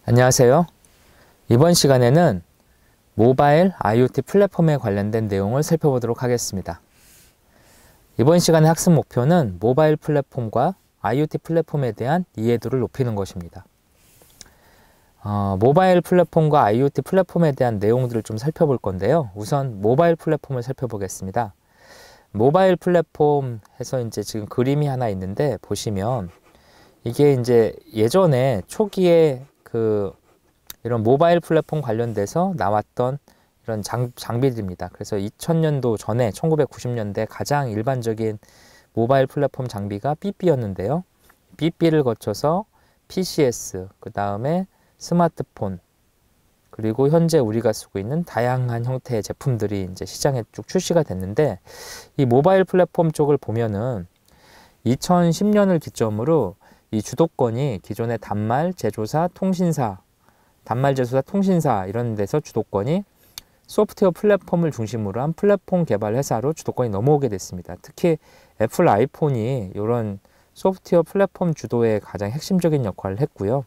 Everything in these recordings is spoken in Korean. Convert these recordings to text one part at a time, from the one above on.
안녕하세요. 이번 시간에는 모바일 IoT 플랫폼에 관련된 내용을 살펴보도록 하겠습니다. 이번 시간의 학습 목표는 모바일 플랫폼과 IoT 플랫폼에 대한 이해도를 높이는 것입니다. 모바일 플랫폼과 IoT 플랫폼에 대한 내용들을 좀 살펴볼 건데요. 우선 모바일 플랫폼을 살펴보겠습니다. 모바일 플랫폼에서 이제 지금 그림이 하나 있는데 보시면 이게 이제 예전에 초기에 이런 모바일 플랫폼 관련돼서 나왔던 이런 장비들입니다. 그래서 2000년도 전에 1990년대 가장 일반적인 모바일 플랫폼 장비가 삐삐였는데요. 삐삐를 거쳐서 PCS, 그 다음에 스마트폰, 그리고 현재 우리가 쓰고 있는 다양한 형태의 제품들이 이제 시장에 쭉 출시가 됐는데, 이 모바일 플랫폼 쪽을 보면은 2010년을 기점으로 이 주도권이 기존의 단말 제조사, 통신사 이런 데서 주도권이 소프트웨어 플랫폼을 중심으로 한 플랫폼 개발 회사로 주도권이 넘어오게 됐습니다. 특히 애플 아이폰이 이런 소프트웨어 플랫폼 주도에 가장 핵심적인 역할을 했고요.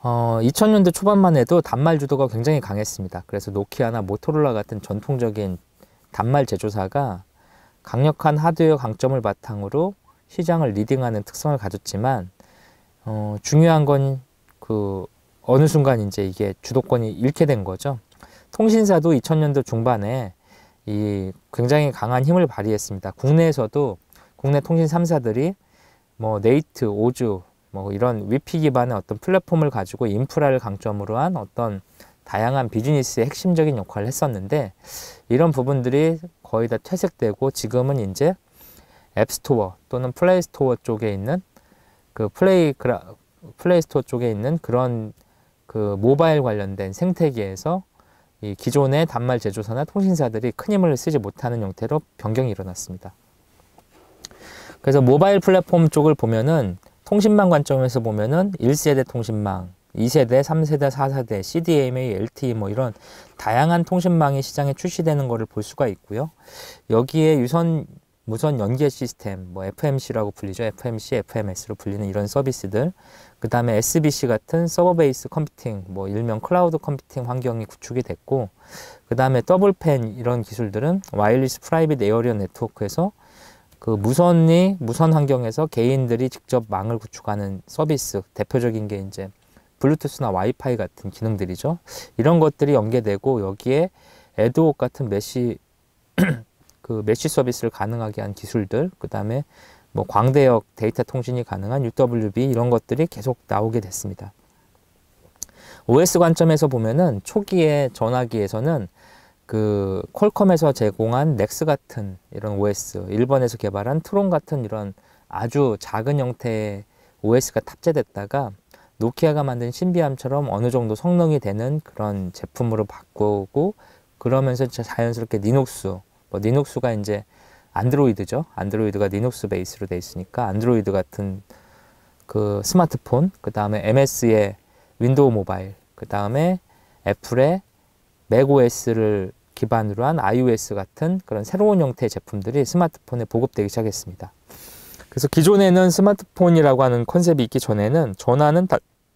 2000년대 초반만 해도 단말 주도가 굉장히 강했습니다. 그래서 노키아나 모토로라 같은 전통적인 단말 제조사가 강력한 하드웨어 강점을 바탕으로 시장을 리딩하는 특성을 가졌지만, 중요한 건 어느 순간 이제 이게 주도권이 잃게 된 거죠. 통신사도 2000년도 중반에 이 굉장히 강한 힘을 발휘했습니다. 국내에서도 국내 통신 3사들이 네이트, 오즈, 이런 위피 기반의 어떤 플랫폼을 가지고 인프라를 강점으로 한 어떤 다양한 비즈니스의 핵심적인 역할을 했었는데, 이런 부분들이 거의 다 퇴색되고 지금은 이제 앱스토어 또는 플레이스토어 쪽에 있는 플레이스토어 쪽에 있는 그런 모바일 관련된 생태계에서 이 기존의 단말 제조사나 통신사들이 큰 힘을 쓰지 못하는 형태로 변경이 일어났습니다. 그래서 모바일 플랫폼 쪽을 보면은 통신망 관점에서 보면은 1세대 통신망, 2세대, 3세대, 4세대, CDMA, LTE 이런 다양한 통신망이 시장에 출시되는 것을 볼 수가 있고요. 여기에 무선 연계 시스템, FMC라고 불리죠. FMC, FMS로 불리는 이런 서비스들, 그 다음에 SBC 같은 서버 베이스 컴퓨팅, 일명 클라우드 컴퓨팅 환경이 구축이 됐고, 그 다음에 더블팬 이런 기술들은 와이어리스 프라이빗 에어리어 네트워크에서 무선 환경에서 개인들이 직접 망을 구축하는 서비스, 대표적인 게 이제 블루투스나 와이파이 같은 기능들이죠. 이런 것들이 연계되고, 여기에 애드옥 같은 메시 서비스를 가능하게 한 기술들, 그 다음에 광대역 데이터 통신이 가능한 UWB 이런 것들이 계속 나오게 됐습니다. OS 관점에서 보면은 초기에 전화기에서는 퀄컴에서 제공한 넥스 같은 이런 OS, 일본에서 개발한 트론 같은 이런 아주 작은 형태의 OS가 탑재됐다가 노키아가 만든 신비함처럼 어느 정도 성능이 되는 그런 제품으로 바꾸고, 그러면서 자연스럽게 리눅스가 이제 안드로이드죠. 안드로이드가 리눅스 베이스로 돼 있으니까 안드로이드 같은 스마트폰, 그 다음에 MS의 윈도우 모바일, 그 다음에 애플의 맥OS를 기반으로 한 iOS 같은 그런 새로운 형태의 제품들이 스마트폰에 보급되기 시작했습니다. 그래서 기존에는 스마트폰이라고 하는 컨셉이 있기 전에는 전화는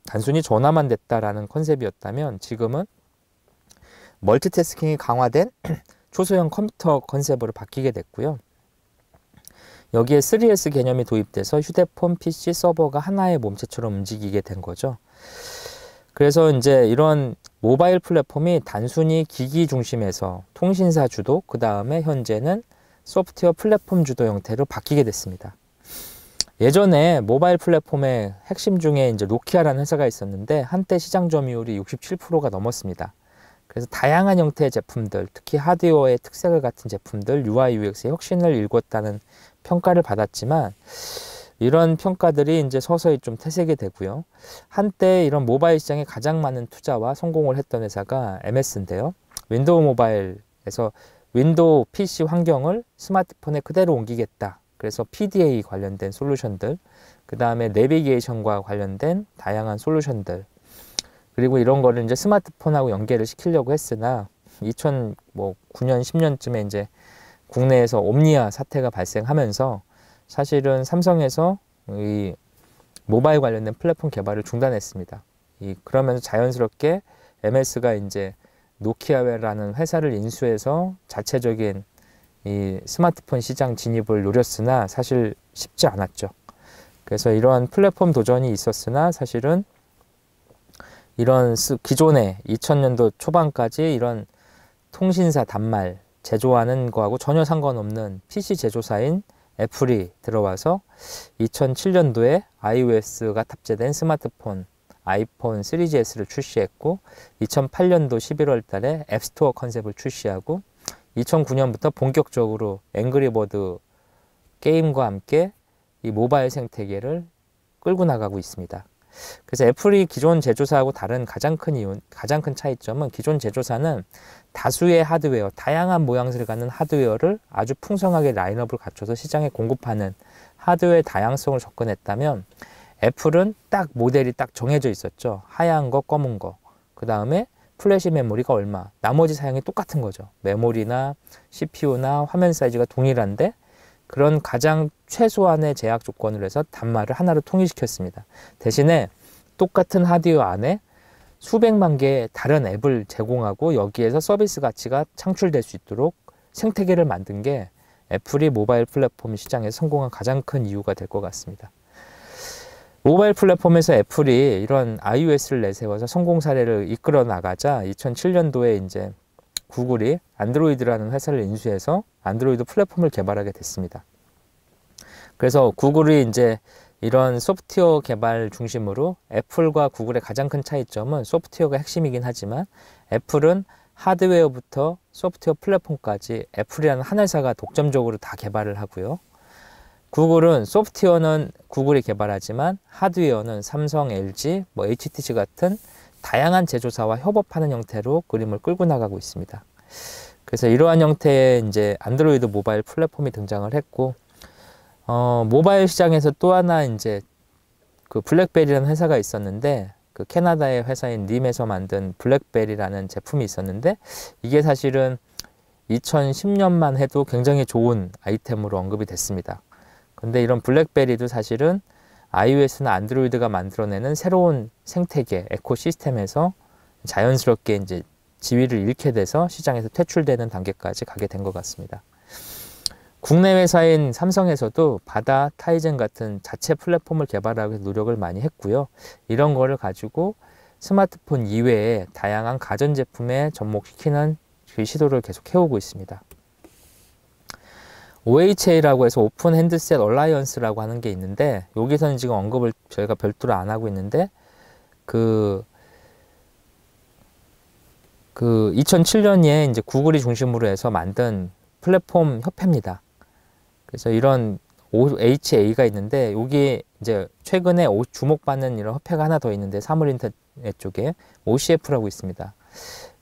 단순히 전화만 됐다라는 컨셉이었다면, 지금은 멀티태스킹이 강화된 초소형 컴퓨터 컨셉으로 바뀌게 됐고요. 여기에 3S 개념이 도입돼서 휴대폰, PC, 서버가 하나의 몸체처럼 움직이게 된 거죠. 그래서 이제 이런 모바일 플랫폼이 단순히 기기 중심에서 통신사 주도, 그 다음에 현재는 소프트웨어 플랫폼 주도 형태로 바뀌게 됐습니다. 예전에 모바일 플랫폼의 핵심 중에 이제 노키아라는 회사가 있었는데, 한때 시장 점유율이 67%가 넘었습니다. 그래서 다양한 형태의 제품들, 특히 하드웨어의 특색을 같은 제품들, UI, UX의 혁신을 일궜다는 평가를 받았지만, 이런 평가들이 이제 서서히 좀 퇴색이 되고요. 한때 이런 모바일 시장에 가장 많은 투자와 성공을 했던 회사가 MS인데요. 윈도우 모바일에서 윈도우 PC 환경을 스마트폰에 그대로 옮기겠다. 그래서 PDA 관련된 솔루션들, 그 다음에 내비게이션과 관련된 다양한 솔루션들, 그리고 이런 거를 이제 스마트폰하고 연계를 시키려고 했으나 2009년, 10년쯤에 이제 국내에서 옴니아 사태가 발생하면서 사실은 삼성에서 이 모바일 관련된 플랫폼 개발을 중단했습니다. 그러면서 자연스럽게 MS가 이제 노키아라는 회사를 인수해서 자체적인 이 스마트폰 시장 진입을 노렸으나 사실 쉽지 않았죠. 그래서 이러한 플랫폼 도전이 있었으나 사실은 이런 기존의 2000년도 초반까지 이런 통신사 단말 제조하는 거하고 전혀 상관없는 PC 제조사인 애플이 들어와서 2007년도에 iOS가 탑재된 스마트폰 아이폰 3GS를 출시했고 2008년도 11월 달에 앱스토어 컨셉을 출시하고 2009년부터 본격적으로 앵그리버드 게임과 함께 이 모바일 생태계를 끌고 나가고 있습니다. 그래서 애플이 기존 제조사하고 다른 가장 큰 차이점은 기존 제조사는 다수의 하드웨어, 다양한 모양새를 갖는 하드웨어를 아주 풍성하게 라인업을 갖춰서 시장에 공급하는 하드웨어 다양성을 접근했다면 애플은 딱 모델이 딱 정해져 있었죠. 하얀 거, 검은 거. 그 다음에 플래시 메모리가 얼마. 나머지 사양이 똑같은 거죠. 메모리나 CPU나 화면 사이즈가 동일한데 그런 가장 최소한의 제약 조건을 해서 단말을 하나로 통일시켰습니다. 대신에 똑같은 하드웨어 안에 수백만 개의 다른 앱을 제공하고 여기에서 서비스 가치가 창출될 수 있도록 생태계를 만든 게 애플이 모바일 플랫폼 시장에 성공한 가장 큰 이유가 될 것 같습니다. 모바일 플랫폼에서 애플이 이런 iOS를 내세워서 성공 사례를 이끌어 나가자 2007년도에 이제 구글이 안드로이드라는 회사를 인수해서 안드로이드 플랫폼을 개발하게 됐습니다. 그래서 구글이 이제 이런 소프트웨어 개발 중심으로 애플과 구글의 가장 큰 차이점은 소프트웨어가 핵심이긴 하지만 애플은 하드웨어부터 소프트웨어 플랫폼까지 애플이라는 한 회사가 독점적으로 다 개발을 하고요. 구글은 소프트웨어는 구글이 개발하지만 하드웨어는 삼성, LG, HTC 같은 다양한 제조사와 협업하는 형태로 그림을 끌고 나가고 있습니다. 그래서 이러한 형태의 이제 안드로이드 모바일 플랫폼이 등장을 했고, 모바일 시장에서 또 하나 이제 그 블랙베리라는 회사가 있었는데, 그 캐나다의 회사인 림에서 만든 블랙베리라는 제품이 있었는데, 이게 사실은 2010년만 해도 굉장히 좋은 아이템으로 언급이 됐습니다. 근데 이런 블랙베리도 사실은 iOS나 안드로이드가 만들어내는 새로운 생태계, 에코시스템에서 자연스럽게 이제 지위를 잃게 돼서 시장에서 퇴출되는 단계까지 가게 된 것 같습니다. 국내 회사인 삼성에서도 바다, 타이젠 같은 자체 플랫폼을 개발하기 위해서 노력을 많이 했고요. 이런 거를 가지고 스마트폰 이외에 다양한 가전제품에 접목시키는 그 시도를 계속 해오고 있습니다. OHA라고 해서 오픈 핸드셋 얼라이언스라고 하는 게 있는데 여기서는 지금 언급을 저희가 별도로 안 하고 있는데 그 2007년에 이제 구글이 중심으로 해서 만든 플랫폼 협회입니다. 그래서 이런 OHA가 있는데 여기 이제 최근에 주목받는 이런 협회가 하나 더 있는데 사물인터넷 쪽에 OCF라고 있습니다.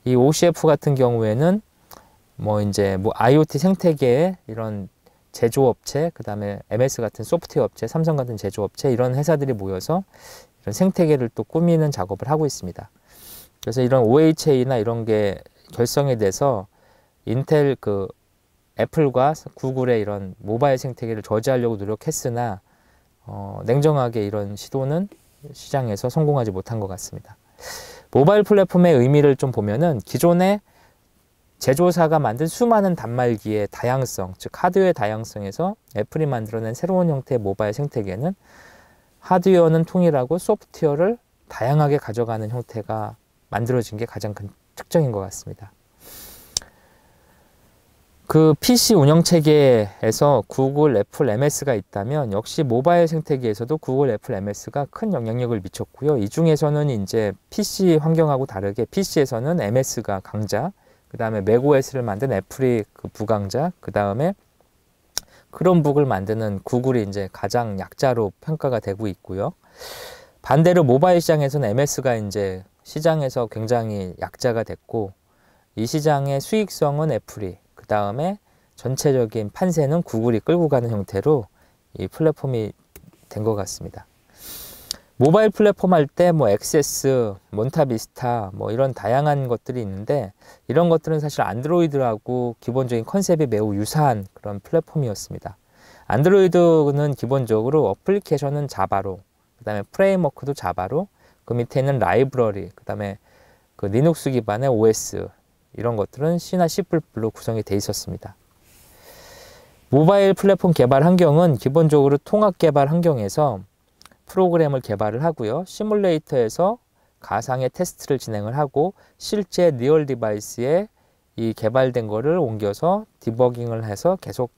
이 OCF 같은 경우에는 이제 IoT 생태계에 이런 제조업체, 그 다음에 MS 같은 소프트웨어 업체, 삼성 같은 제조업체 이런 회사들이 모여서 이런 생태계를 또 꾸미는 작업을 하고 있습니다. 그래서 이런 OHA나 이런 게 결성이 돼서 인텔 애플과 구글의 이런 모바일 생태계를 저지하려고 노력했으나 냉정하게 이런 시도는 시장에서 성공하지 못한 것 같습니다. 모바일 플랫폼의 의미를 좀 보면은 기존의 제조사가 만든 수많은 단말기의 다양성, 즉 하드웨어 다양성에서 애플이 만들어낸 새로운 형태의 모바일 생태계는 하드웨어는 통일하고 소프트웨어를 다양하게 가져가는 형태가 만들어진 게 가장 큰 특징인 것 같습니다. 그 PC 운영체계에서 구글, 애플, MS가 있다면 역시 모바일 생태계에서도 구글, 애플, MS가 큰 영향력을 미쳤고요. 이 중에서는 이제 PC 환경하고 다르게 PC에서는 MS가 강자, 그 다음에 맥OS를 만든 애플이 그 부강자, 그 다음에 크롬북을 만드는 구글이 이제 가장 약자로 평가가 되고 있고요. 반대로 모바일 시장에서는 MS가 이제 시장에서 굉장히 약자가 됐고, 이 시장의 수익성은 애플이, 그 다음에 전체적인 판세는 구글이 끌고 가는 형태로 이 플랫폼이 된 것 같습니다. 모바일 플랫폼 할 때 액세스, 몬타비스타 이런 다양한 것들이 있는데 이런 것들은 사실 안드로이드하고 기본적인 컨셉이 매우 유사한 그런 플랫폼이었습니다. 안드로이드는 기본적으로 어플리케이션은 자바로, 그 다음에 프레임워크도 자바로, 그 밑에 있는 라이브러리, 그 다음에 그 리눅스 기반의 OS, 이런 것들은 C나 C++로 구성이 돼 있었습니다. 모바일 플랫폼 개발 환경은 기본적으로 통합 개발 환경에서 프로그램을 개발을 하고요. 시뮬레이터에서 가상의 테스트를 진행을 하고 실제 리얼 디바이스에 이 개발된 거를 옮겨서 디버깅을 해서 계속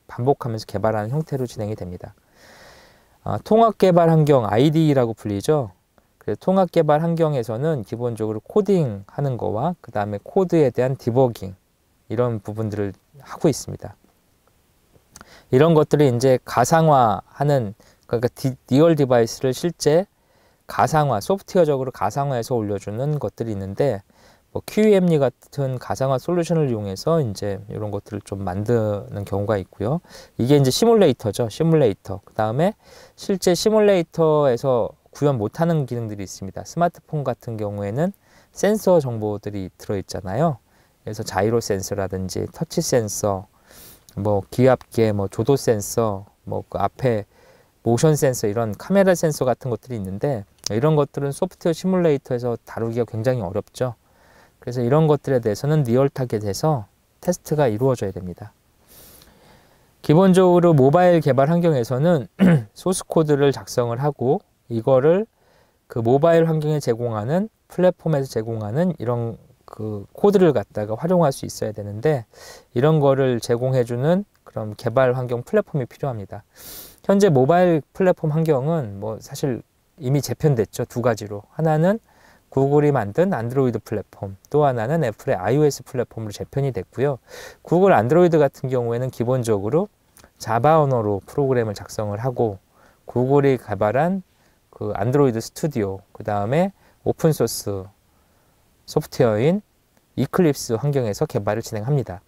반복하면서 개발하는 형태로 진행이 됩니다. 통합 개발 환경, IDE라고 불리죠. 그래서 통합 개발 환경에서는 기본적으로 코딩 하는 거와 그 다음에 코드에 대한 디버깅, 이런 부분들을 하고 있습니다. 이런 것들이 이제 가상화하는, 그러니까 리얼 디바이스를 실제 가상화, 소프트웨어적으로 가상화해서 올려주는 것들이 있는데, 뭐 QEMU 같은 가상화 솔루션을 이용해서 이제 이런 것들을 좀 만드는 경우가 있고요. 이게 이제 시뮬레이터죠. 시뮬레이터. 그 다음에 실제 시뮬레이터에서 구현 못하는 기능들이 있습니다. 스마트폰 같은 경우에는 센서 정보들이 들어있잖아요. 그래서 자이로 센서라든지 터치 센서, 뭐 기압계, 뭐 조도 센서, 뭐 그 앞에 모션 센서, 이런 카메라 센서 같은 것들이 있는데, 이런 것들은 소프트웨어 시뮬레이터에서 다루기가 굉장히 어렵죠. 그래서 이런 것들에 대해서는 리얼 타겟에서 테스트가 이루어져야 됩니다. 기본적으로 모바일 개발 환경에서는 소스 코드를 작성을 하고 이거를 그 모바일 환경에 제공하는 플랫폼에서 제공하는 이런 그 코드를 갖다가 활용할 수 있어야 되는데, 이런 거를 제공해주는 그런 개발 환경 플랫폼이 필요합니다. 현재 모바일 플랫폼 환경은 뭐 사실 이미 재편됐죠. 두 가지로. 하나는 구글이 만든 안드로이드 플랫폼, 또 하나는 애플의 iOS 플랫폼으로 재편이 됐고요. 구글 안드로이드 같은 경우에는 기본적으로 자바 언어로 프로그램을 작성을 하고, 구글이 개발한 그 안드로이드 스튜디오, 그 다음에 오픈소스 소프트웨어인 이클립스 환경에서 개발을 진행합니다.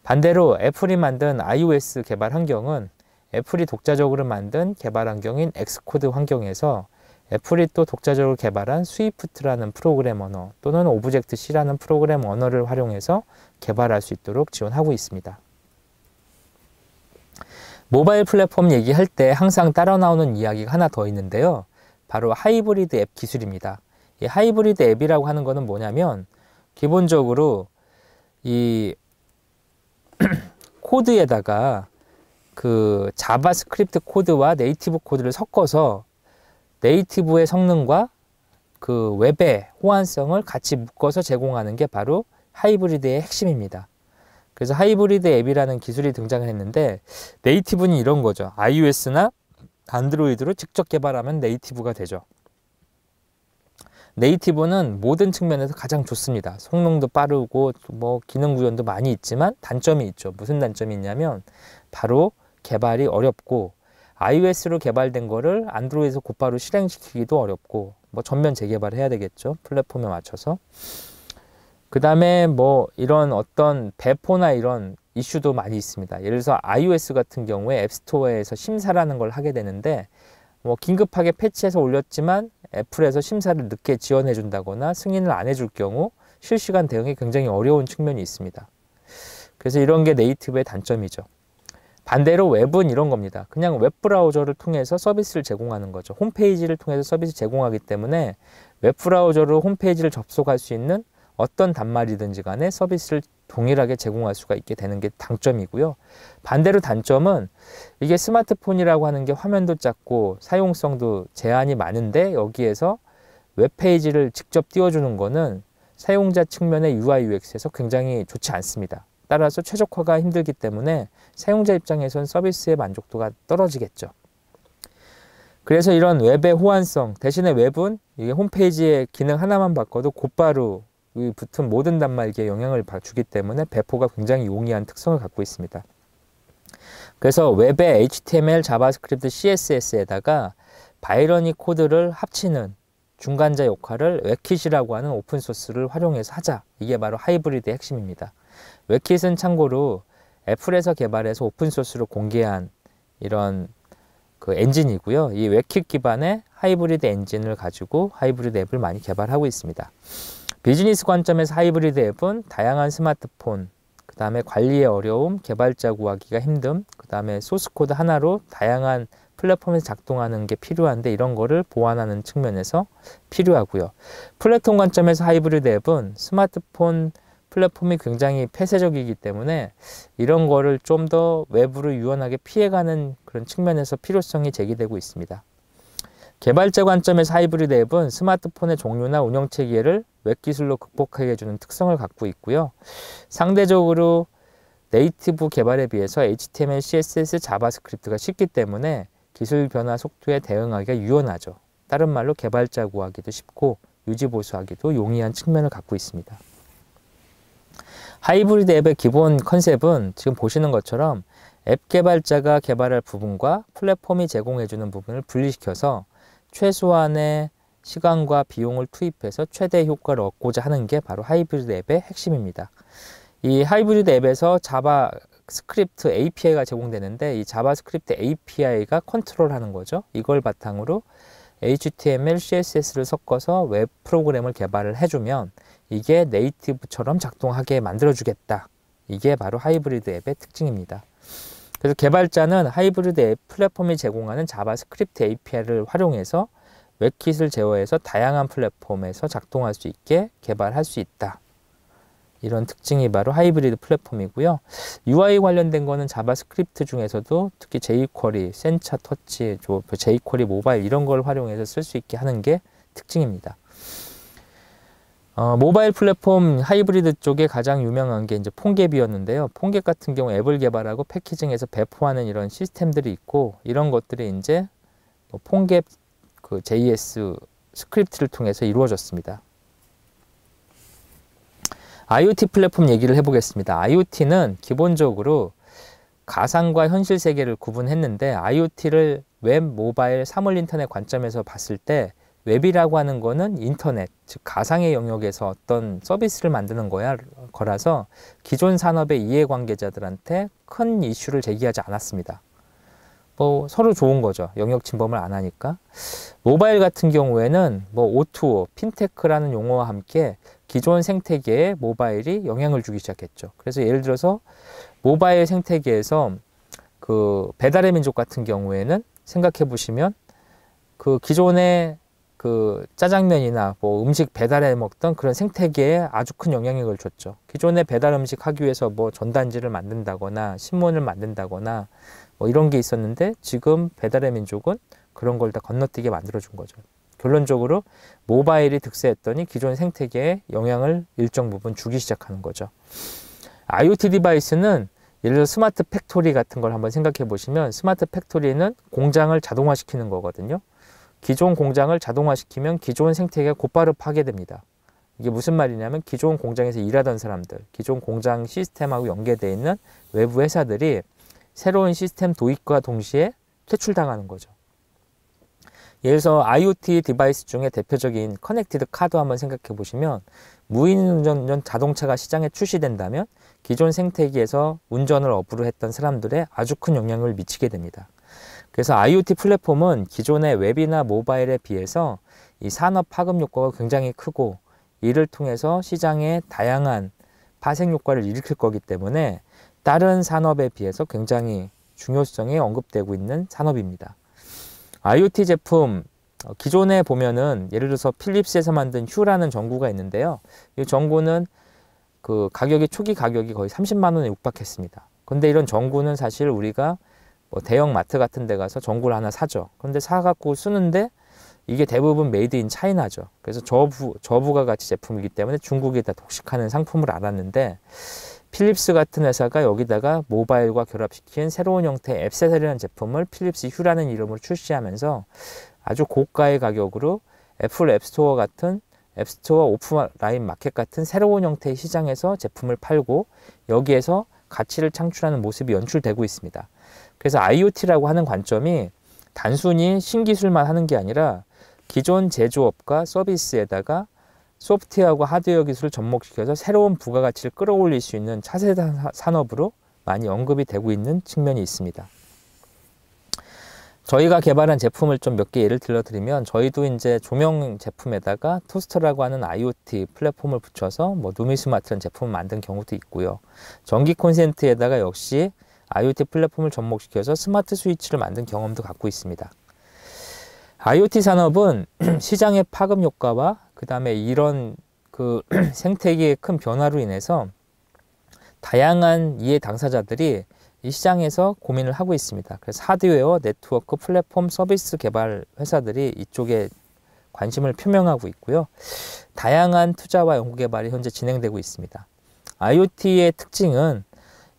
반대로 애플이 만든 iOS 개발 환경은 애플이 독자적으로 만든 개발 환경인 엑스코드 환경에서 애플이 또 독자적으로 개발한 스위프트라는 프로그램 언어 또는 오브젝트 C라는 프로그램 언어를 활용해서 개발할 수 있도록 지원하고 있습니다. 모바일 플랫폼 얘기할 때 항상 따라 나오는 이야기가 하나 더 있는데요. 바로 하이브리드 앱 기술입니다. 이 하이브리드 앱이라고 하는 거는 뭐냐면, 기본적으로 이 코드에다가 그 자바스크립트 코드와 네이티브 코드를 섞어서 네이티브의 성능과 그 웹의 호환성을 같이 묶어서 제공하는 게 바로 하이브리드의 핵심입니다. 그래서 하이브리드 앱이라는 기술이 등장을 했는데, 네이티브는 이런 거죠. iOS나 안드로이드로 직접 개발하면 네이티브가 되죠. 네이티브는 모든 측면에서 가장 좋습니다. 성능도 빠르고 뭐 기능 구현도 많이 있지만 단점이 있죠. 무슨 단점이 있냐면, 바로 개발이 어렵고, iOS로 개발된 거를 안드로이드에서 곧바로 실행시키기도 어렵고, 뭐 전면 재개발을 해야 되겠죠. 플랫폼에 맞춰서. 그 다음에 뭐 이런 어떤 배포나 이런 이슈도 많이 있습니다. 예를 들어서 iOS 같은 경우에 앱스토어에서 심사라는 걸 하게 되는데, 뭐 긴급하게 패치해서 올렸지만 애플에서 심사를 늦게 지원해 준다거나 승인을 안 해줄 경우 실시간 대응이 굉장히 어려운 측면이 있습니다. 그래서 이런 게 네이티브의 단점이죠. 반대로 웹은 이런 겁니다. 그냥 웹브라우저를 통해서 서비스를 제공하는 거죠. 홈페이지를 통해서 서비스 제공하기 때문에 웹브라우저로 홈페이지를 접속할 수 있는 어떤 단말이든지 간에 서비스를 동일하게 제공할 수가 있게 되는 게 장점이고요. 반대로 단점은, 이게 스마트폰이라고 하는 게 화면도 작고 사용성도 제한이 많은데, 여기에서 웹페이지를 직접 띄워주는 거는 사용자 측면의 UI, UX에서 굉장히 좋지 않습니다. 따라서 최적화가 힘들기 때문에 사용자 입장에선 서비스의 만족도가 떨어지겠죠. 그래서 이런 웹의 호환성, 대신에 웹은 이게 홈페이지의 기능 하나만 바꿔도 곧바로 붙은 모든 단말기에 영향을 주기 때문에 배포가 굉장히 용이한 특성을 갖고 있습니다. 그래서 웹의 HTML, 자바스크립트, CSS에다가 바이너리 코드를 합치는 중간자 역할을 웹킷이라고 하는 오픈소스를 활용해서 하자. 이게 바로 하이브리드의 핵심입니다. 웹킷은 참고로 애플에서 개발해서 오픈소스로 공개한 이런 그 엔진이고요. 이 웹킷 기반의 하이브리드 엔진을 가지고 하이브리드 앱을 많이 개발하고 있습니다. 비즈니스 관점에서 하이브리드 앱은 다양한 스마트폰, 그 다음에 관리의 어려움, 개발자 구하기가 힘듦, 그 다음에 소스코드 하나로 다양한 플랫폼에서 작동하는 게 필요한데 이런 거를 보완하는 측면에서 필요하고요. 플랫폼 관점에서 하이브리드 앱은 스마트폰 플랫폼이 굉장히 폐쇄적이기 때문에 이런 거를 좀 더 외부를 유연하게 피해가는 그런 측면에서 필요성이 제기되고 있습니다. 개발자 관점에서 하이브리드 앱은 스마트폰의 종류나 운영체계를 웹 기술로 극복하게 해주는 특성을 갖고 있고요. 상대적으로 네이티브 개발에 비해서 HTML, CSS, 자바스크립트가 쉽기 때문에 기술 변화 속도에 대응하기가 유연하죠. 다른 말로 개발자 구하기도 쉽고 유지 보수하기도 용이한 측면을 갖고 있습니다. 하이브리드 앱의 기본 컨셉은 지금 보시는 것처럼 앱 개발자가 개발할 부분과 플랫폼이 제공해주는 부분을 분리시켜서 최소한의 시간과 비용을 투입해서 최대 효과를 얻고자 하는 게 바로 하이브리드 앱의 핵심입니다. 이 하이브리드 앱에서 자바스크립트 API가 제공되는데 이 자바스크립트 API가 컨트롤하는 거죠. 이걸 바탕으로 HTML, CSS를 섞어서 웹 프로그램을 개발을 해주면 이게 네이티브처럼 작동하게 만들어주겠다. 이게 바로 하이브리드 앱의 특징입니다. 그래서 개발자는 하이브리드 앱 플랫폼이 제공하는 자바스크립트 API를 활용해서 웹킷을 제어해서 다양한 플랫폼에서 작동할 수 있게 개발할 수 있다. 이런 특징이 바로 하이브리드 플랫폼이고요. UI 관련된 거는 자바스크립트 중에서도 특히 jQuery, 센차 터치, jQuery 모바일 이런 걸 활용해서 쓸 수 있게 하는 게 특징입니다. 모바일 플랫폼 하이브리드 쪽에 가장 유명한 게 이제 폰갭이었는데요. 폰갭 같은 경우 앱을 개발하고 패키징해서 배포하는 이런 시스템들이 있고 이런 것들이 이제 폰갭 그 JS 스크립트를 통해서 이루어졌습니다. IoT 플랫폼 얘기를 해보겠습니다. IoT는 기본적으로 가상과 현실 세계를 구분했는데 IoT를 웹, 모바일, 사물 인터넷 관점에서 봤을 때 웹이라고 하는 거는 인터넷, 즉 가상의 영역에서 어떤 서비스를 만드는 거라서 기존 산업의 이해관계자들한테 큰 이슈를 제기하지 않았습니다. 서로 좋은 거죠. 영역 침범을 안 하니까. 모바일 같은 경우에는 O2O, 핀테크라는 용어와 함께 기존 생태계에 모바일이 영향을 주기 시작했죠. 그래서 예를 들어서 모바일 생태계에서 그 배달의 민족 같은 경우에는 생각해 보시면 그 기존의 그 짜장면이나 음식 배달해 먹던 그런 생태계에 아주 큰 영향력을 줬죠. 기존에 배달 음식 하기 위해서 전단지를 만든다거나 신문을 만든다거나 이런 게 있었는데 지금 배달의 민족은 그런 걸 다 건너뛰게 만들어준 거죠. 결론적으로 모바일이 득세했더니 기존 생태계에 영향을 일정 부분 주기 시작하는 거죠. IoT 디바이스는 예를 들어 스마트 팩토리 같은 걸 한번 생각해 보시면 스마트 팩토리는 공장을 자동화시키는 거거든요. 기존 공장을 자동화시키면 기존 생태계가 곧바로 파괴됩니다. 이게 무슨 말이냐면 기존 공장에서 일하던 사람들, 기존 공장 시스템하고 연계되어 있는 외부 회사들이 새로운 시스템 도입과 동시에 퇴출당하는 거죠. 예를 들어서 IoT 디바이스 중에 대표적인 커넥티드 카도 한번 생각해 보시면 무인운전 자동차가 시장에 출시된다면 기존 생태계에서 운전을 업으로 했던 사람들에 아주 큰 영향을 미치게 됩니다. 그래서 IoT 플랫폼은 기존의 웹이나 모바일에 비해서 이 산업 파급 효과가 굉장히 크고 이를 통해서 시장에 다양한 파생 효과를 일으킬 거기 때문에 다른 산업에 비해서 굉장히 중요성이 언급되고 있는 산업입니다. IoT 제품 기존에 보면은 예를 들어서 필립스에서 만든 휴라는 전구가 있는데요. 이 전구는 그 초기 가격이 거의 30만 원에 육박했습니다. 근데 이런 전구는 사실 우리가 대형 마트 같은 데 가서 전구를 하나 사죠. 그런데 사갖고 쓰는데 이게 대부분 메이드 인 차이나죠. 그래서 저부가 가치 제품이기 때문에 중국에다 독식하는 상품을 알았는데 필립스 같은 회사가 여기다가 모바일과 결합시킨 새로운 형태의 앱세서리라는 제품을 필립스 휴라는 이름으로 출시하면서 아주 고가의 가격으로 애플 앱스토어 같은 앱스토어 오프라인 마켓 같은 새로운 형태의 시장에서 제품을 팔고 여기에서 가치를 창출하는 모습이 연출되고 있습니다. 그래서 IoT라고 하는 관점이 단순히 신기술만 하는 게 아니라 기존 제조업과 서비스에다가 소프트웨어하고 하드웨어 기술을 접목시켜서 새로운 부가가치를 끌어올릴 수 있는 차세 산업으로 많이 언급이 되고 있는 측면이 있습니다. 저희가 개발한 제품을 좀 몇 개 예를 들어드리면 저희도 이제 조명 제품에다가 토스터라고 하는 IoT 플랫폼을 붙여서 누미스마트라는 제품을 만든 경우도 있고요. 전기 콘센트에다가 역시 IoT 플랫폼을 접목시켜서 스마트 스위치를 만든 경험도 갖고 있습니다. IoT 산업은 시장의 파급 효과와 그 다음에 이런 그 생태계의 큰 변화로 인해서 다양한 이해 당사자들이 이 시장에서 고민을 하고 있습니다. 그래서 하드웨어, 네트워크, 플랫폼, 서비스 개발 회사들이 이쪽에 관심을 표명하고 있고요. 다양한 투자와 연구 개발이 현재 진행되고 있습니다. IoT의 특징은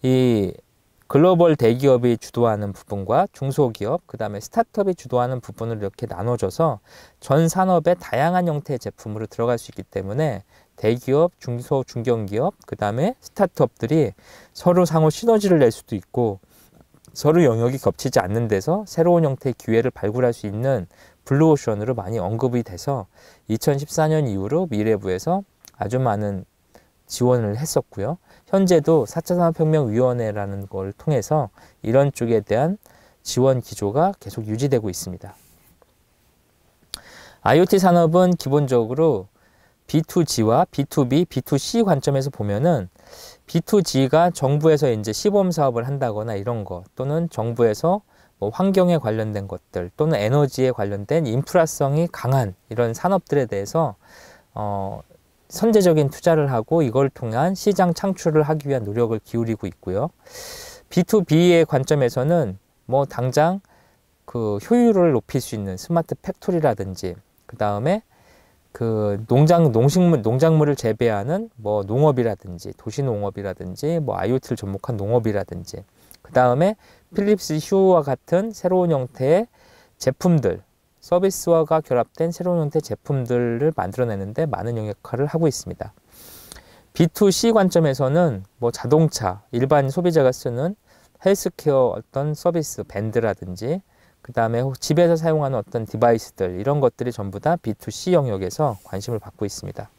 이 글로벌 대기업이 주도하는 부분과 중소기업, 그 다음에 스타트업이 주도하는 부분을 이렇게 나눠줘서 전 산업의 다양한 형태의 제품으로 들어갈 수 있기 때문에 대기업, 중소, 중견기업, 그 다음에 스타트업들이 서로 상호 시너지를 낼 수도 있고 서로 영역이 겹치지 않는 데서 새로운 형태의 기회를 발굴할 수 있는 블루오션으로 많이 언급이 돼서 2014년 이후로 미래부에서 아주 많은 지원을 했었고요. 현재도 4차 산업혁명위원회라는 걸 통해서 이런 쪽에 대한 지원 기조가 계속 유지되고 있습니다. IoT 산업은 기본적으로 B2G와 B2B, B2C 관점에서 보면은 B2G가 정부에서 이제 시범 사업을 한다거나 이런 거 또는 정부에서 뭐 환경에 관련된 것들 또는 에너지에 관련된 인프라성이 강한 이런 산업들에 대해서 선제적인 투자를 하고 이걸 통한 시장 창출을 하기 위한 노력을 기울이고 있고요. B2B의 관점에서는 뭐 당장 그 효율을 높일 수 있는 스마트 팩토리라든지 그 다음에 그 농작물을 재배하는 뭐 농업이라든지 도시농업이라든지 뭐 IoT를 접목한 농업이라든지 그 다음에 필립스 휴와 같은 새로운 형태의 제품들 서비스와가 결합된 새로운 형태의 제품들을 만들어내는데 많은 역할을 하고 있습니다. B2C 관점에서는 뭐 자동차, 일반 소비자가 쓰는 헬스케어 어떤 서비스, 밴드라든지 그 다음에 집에서 사용하는 어떤 디바이스들 이런 것들이 전부 다 B2C 영역에서 관심을 받고 있습니다.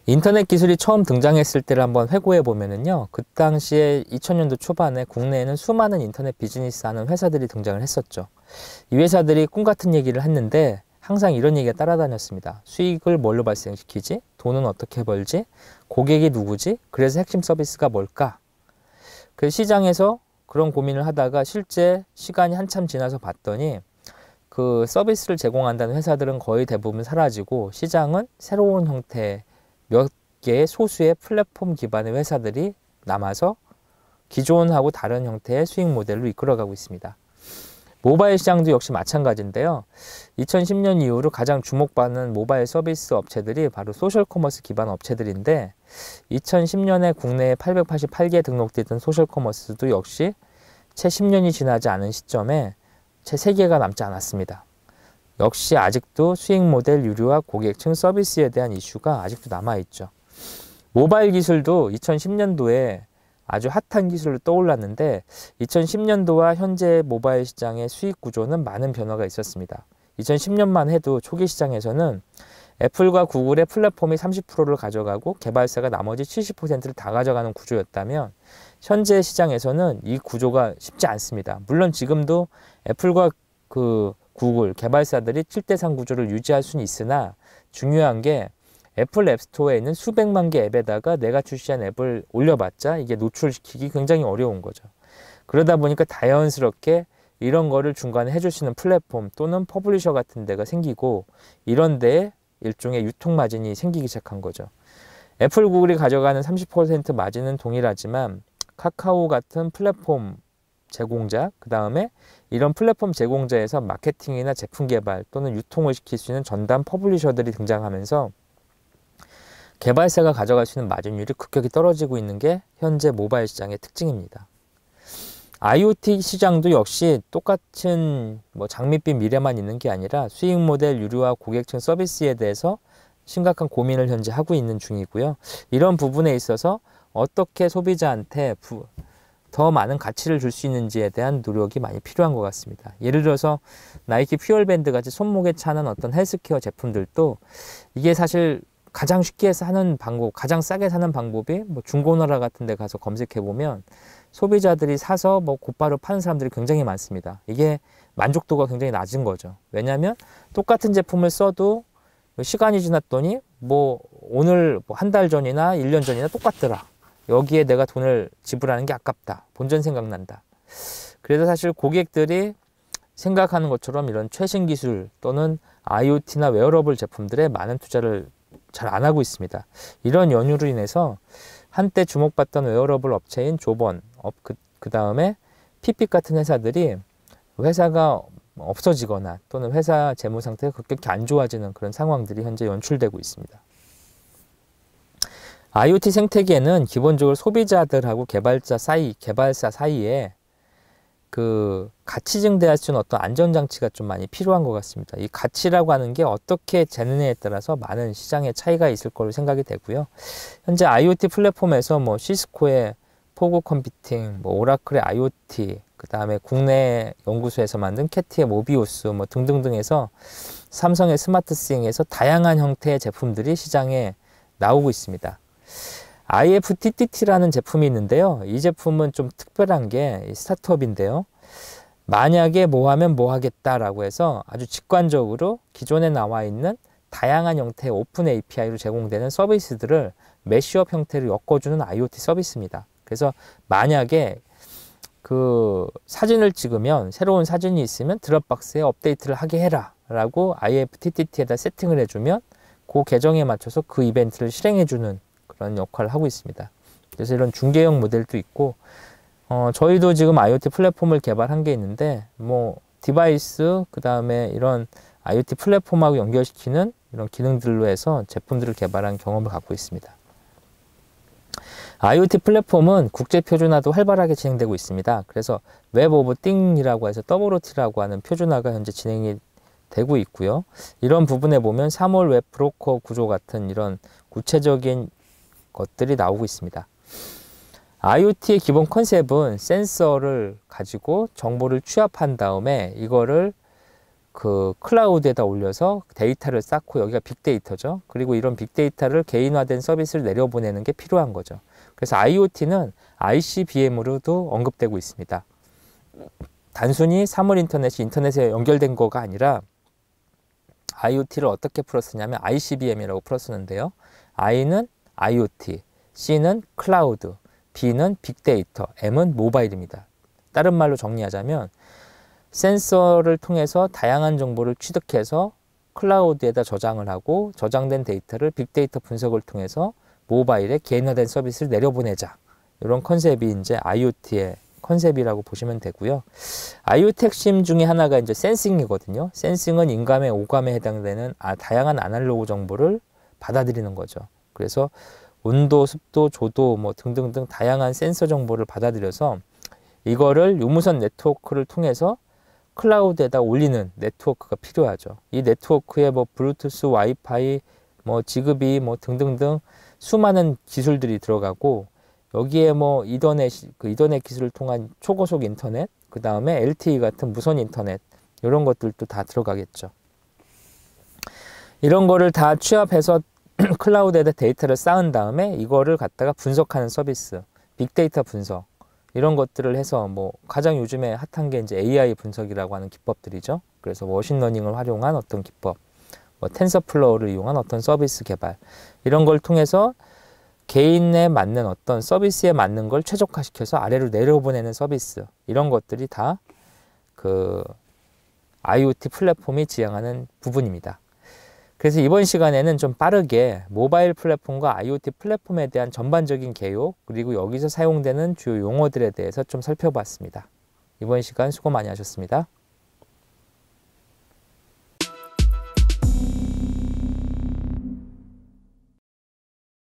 인터넷 기술이 처음 등장했을 때를 한번 회고해 보면은요, 그 당시에 2000년도 초반에 국내에는 수많은 인터넷 비즈니스 하는 회사들이 등장을 했었죠. 이 회사들이 꿈 같은 얘기를 했는데 항상 이런 얘기가 따라다녔습니다. 수익을 뭘로 발생시키지? 돈은 어떻게 벌지? 고객이 누구지? 그래서 핵심 서비스가 뭘까? 그 시장에서 그런 고민을 하다가 실제 시간이 한참 지나서 봤더니 그 서비스를 제공한다는 회사들은 거의 대부분 사라지고 시장은 새로운 형태 몇 개의 소수의 플랫폼 기반의 회사들이 남아서 기존하고 다른 형태의 수익 모델로 이끌어가고 있습니다. 모바일 시장도 역시 마찬가지인데요. 2010년 이후로 가장 주목받는 모바일 서비스 업체들이 바로 소셜 커머스 기반 업체들인데 2010년에 국내에 888개 등록되던 소셜 커머스도 역시 채 10년이 지나지 않은 시점에 채 3개가 남지 않았습니다. 역시 아직도 수익 모델 유료화 고객층 서비스에 대한 이슈가 아직도 남아있죠. 모바일 기술도 2010년도에 아주 핫한 기술로 떠올랐는데 2010년도와 현재 모바일 시장의 수익 구조는 많은 변화가 있었습니다. 2010년만 해도 초기 시장에서는 애플과 구글의 플랫폼이 30%를 가져가고 개발사가 나머지 70%를 다 가져가는 구조였다면 현재 시장에서는 이 구조가 쉽지 않습니다. 물론 지금도 애플과 그 구글 개발사들이 7대3 구조를 유지할 수는 있으나 중요한 게 애플 앱스토어에 있는 수백만 개 앱에다가 내가 출시한 앱을 올려봤자 이게 노출시키기 굉장히 어려운 거죠. 그러다 보니까 자연스럽게 이런 거를 중간에 해줄 수 있는 플랫폼 또는 퍼블리셔 같은 데가 생기고 이런 데에 일종의 유통 마진이 생기기 시작한 거죠. 애플, 구글이 가져가는 30% 마진은 동일하지만 카카오 같은 플랫폼 제공자, 그 다음에 이런 플랫폼 제공자에서 마케팅이나 제품 개발 또는 유통을 시킬 수 있는 전담 퍼블리셔들이 등장하면서 개발사가 가져갈 수 있는 마진율이 급격히 떨어지고 있는 게 현재 모바일 시장의 특징입니다. IoT 시장도 역시 똑같은 뭐 장밋빛 미래만 있는 게 아니라 수익 모델 유료화 고객층 서비스에 대해서 심각한 고민을 현재 하고 있는 중이고요. 이런 부분에 있어서 어떻게 소비자한테 더 많은 가치를 줄 수 있는지에 대한 노력이 많이 필요한 것 같습니다. 예를 들어서 나이키 퓨얼밴드 같이 손목에 차는 어떤 헬스케어 제품들도 이게 사실 가장 쉽게 사는 방법, 가장 싸게 사는 방법이 뭐 중고나라 같은 데 가서 검색해 보면 소비자들이 사서 뭐 곧바로 파는 사람들이 굉장히 많습니다. 이게 만족도가 굉장히 낮은 거죠. 왜냐하면 똑같은 제품을 써도 시간이 지났더니 뭐 오늘 뭐 한 달 전이나 1년 전이나 똑같더라. 여기에 내가 돈을 지불하는 게 아깝다. 본전 생각난다. 그래서 사실 고객들이 생각하는 것처럼 이런 최신 기술 또는 IoT나 웨어러블 제품들에 많은 투자를 잘 안 하고 있습니다. 이런 연유로 인해서 한때 주목받던 웨어러블 업체인 조번, 그 다음에 핏빛 같은 회사들이 회사가 없어지거나 또는 회사 재무 상태가 급격히 안 좋아지는 그런 상황들이 현재 연출되고 있습니다. IoT 생태계는 기본적으로 소비자들하고 개발사 사이에 그 가치 증대할 수 있는 어떤 안전장치가 좀 많이 필요한 것 같습니다. 이 가치라고 하는 게 어떻게 재느냐에 따라서 많은 시장의 차이가 있을 거로 생각이 되고요. 현재 IoT 플랫폼에서 뭐 시스코의 포구 컴퓨팅, 뭐 오라클의 IoT, 그 다음에 국내 연구소에서 만든 캐티의 모비우스 뭐 등등등 해서 삼성의 스마트싱에서 다양한 형태의 제품들이 시장에 나오고 있습니다. IFTTT라는 제품이 있는데요. 이 제품은 좀 특별한 게 스타트업인데요. 만약에 뭐 하면 뭐 하겠다라고 해서 아주 직관적으로 기존에 나와 있는 다양한 형태의 오픈 API로 제공되는 서비스들을 매시업 형태로 엮어주는 IoT 서비스입니다. 그래서 만약에 그 사진을 찍으면 새로운 사진이 있으면 드롭박스에 업데이트를 하게 해라 라고 IFTTT에다 세팅을 해주면 그 계정에 맞춰서 그 이벤트를 실행해주는 그런 역할을 하고 있습니다. 그래서 이런 중개형 모델도 있고 저희도 지금 IoT 플랫폼을 개발한 게 있는데 뭐 디바이스 그 다음에 이런 IoT 플랫폼하고 연결시키는 이런 기능들로 해서 제품들을 개발한 경험을 갖고 있습니다. IoT 플랫폼은 국제 표준화도 활발하게 진행되고 있습니다. 그래서 웹 오브 띵이라고 해서 WOT라고 하는 표준화가 현재 진행이 되고 있고요. 이런 부분에 보면 3월 웹 브로커 구조 같은 이런 구체적인 것들이 나오고 있습니다. IoT의 기본 컨셉은 센서를 가지고 정보를 취합한 다음에 이거를 그 클라우드에다 올려서 데이터를 쌓고 여기가 빅데이터죠. 그리고 이런 빅데이터를 개인화된 서비스를 내려보내는 게 필요한 거죠. 그래서 IoT는 ICBM으로도 언급되고 있습니다. 단순히 사물 인터넷이 인터넷에 연결된 거가 아니라 IoT를 어떻게 풀었으냐면 ICBM이라고 풀었었는데요. I는 IoT, C는 클라우드, B는 빅데이터, M은 모바일입니다. 다른 말로 정리하자면 센서를 통해서 다양한 정보를 취득해서 클라우드에다 저장을 하고 저장된 데이터를 빅데이터 분석을 통해서 모바일에 개인화된 서비스를 내려보내자. 이런 컨셉이 이제 IoT의 컨셉이라고 보시면 되고요. IoT 핵심 중에 하나가 이제 센싱이거든요. 센싱은 인감의 오감에 해당되는 다양한 아날로그 정보를 받아들이는 거죠. 그래서 온도, 습도, 조도 뭐 등등등 다양한 센서 정보를 받아들여서 이거를 유무선 네트워크를 통해서 클라우드에다 올리는 네트워크가 필요하죠. 이 네트워크에 뭐 블루투스, 와이파이, 뭐 지그비 뭐 등등등 수많은 기술들이 들어가고 여기에 뭐 이더넷 기술을 통한 초고속 인터넷, 그 다음에 LTE 같은 무선 인터넷 이런 것들도 다 들어가겠죠. 이런 거를 다 취합해서 클라우드에다 데이터를 쌓은 다음에 이거를 갖다가 분석하는 서비스, 빅데이터 분석 이런 것들을 해서 뭐 가장 요즘에 핫한 게 이제 AI 분석이라고 하는 기법들이죠. 그래서 머신러닝을 활용한 어떤 기법, 뭐 텐서플로우를 이용한 어떤 서비스 개발 이런 걸 통해서 개인에 맞는 어떤 서비스에 맞는 걸 최적화시켜서 아래로 내려보내는 서비스 이런 것들이 다 그 IoT 플랫폼이 지향하는 부분입니다. 그래서 이번 시간에는 좀 빠르게 모바일 플랫폼과 IoT 플랫폼에 대한 전반적인 개요 그리고 여기서 사용되는 주요 용어들에 대해서 좀 살펴봤습니다. 이번 시간 수고 많이 하셨습니다.